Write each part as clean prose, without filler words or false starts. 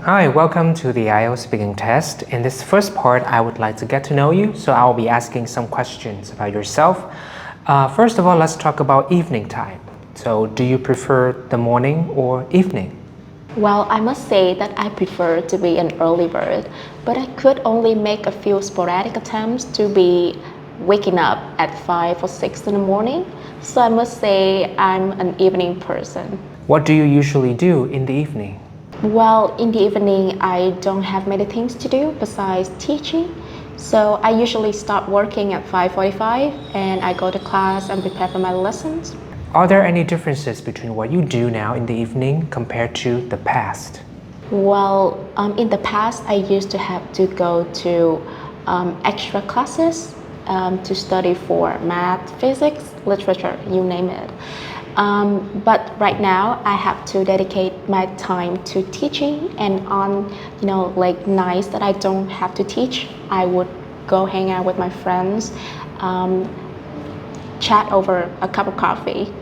Hi, welcome to the IELTS speaking test. In this first part, I would like to get to know you, so I'll be asking some questions about yourself. First of all, let's talk about evening time. So, do you prefer the morning or evening? Well, I must say that I prefer to be an early bird, but I could only make a few sporadic attempts to be waking up at 5 or 6 in the morning. So I must say I'm an evening person. What do you usually do in the evening? Well, in the evening, I don't have many things to do besides teaching. So I usually start working at 5:45 and I go to class and prepare for my lessons. Are there any differences between what you do now in the evening compared to the past? Well, in the past, I used to have to go to extra classes to study for math, physics, literature, you name it. But right now, I have to dedicate my time to teaching, and on like nights that I don't have to teach, I would go hang out with my friends, chat over a cup of coffee.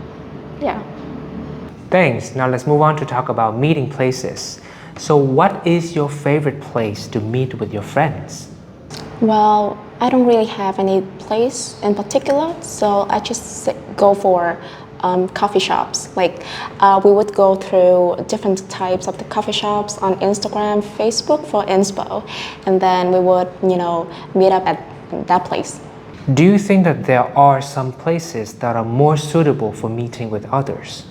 Yeah. Thanks. Now let's move on to talk about meeting places. So what is your favorite place to meet with your friends? Well, I don't really have any place in particular, so I just go for coffee shops. Like we would go through different types of the coffee shops on Instagram, Facebook for inspo, and then we would, meet up at that place. Do you think that there are some places that are more suitable for meeting with others?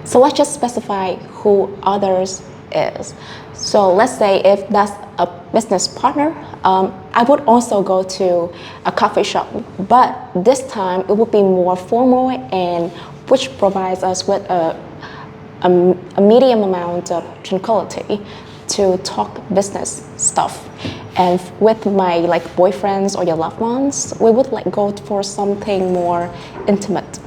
So let's just specify who others is. So let's say if that's a business partner, I would also go to a coffee shop, but this time it would be more formal and which provides us with a medium amount of tranquility to talk business stuff. And with my boyfriends or your loved ones, we would go for something more intimate.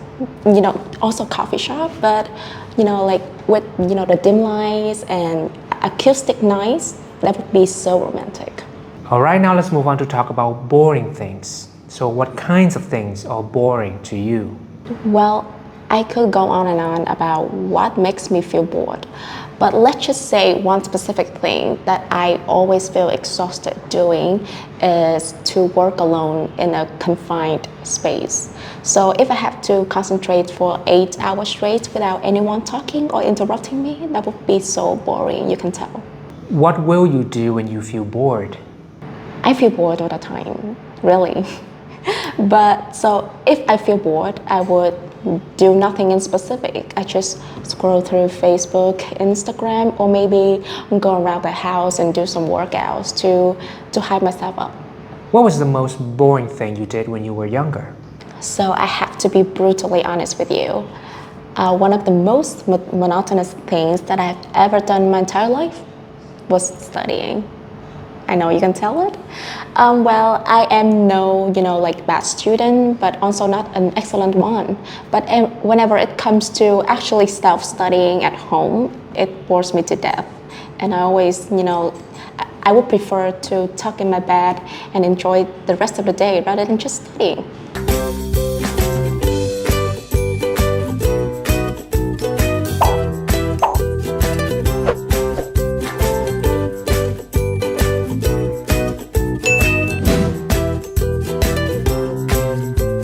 Also coffee shop, but with the dim lights and acoustic nights, that would be so romantic. All right, now let's move on to talk about boring things. So what kinds of things are boring to you? Well, I could go on and on about what makes me feel bored, but let's just say one specific thing that I always feel exhausted doing is to work alone in a confined space. So if I have to concentrate for 8 hours straight without anyone talking or interrupting me, that would be so boring, you can tell. What will you do when you feel bored? I feel bored all the time, really. But so if I feel bored, I would do nothing in specific. I just scroll through Facebook, Instagram, or maybe go around the house and do some workouts to hype myself up. What was the most boring thing you did when you were younger? So I have to be brutally honest with you. One of the most monotonous things that I've ever done in my entire life was studying. I know you can tell it. Well, I am no, bad student, but also not an excellent one. But whenever it comes to actually self-studying at home, it bores me to death. And I always, I would prefer to tuck in my bed and enjoy the rest of the day rather than just studying.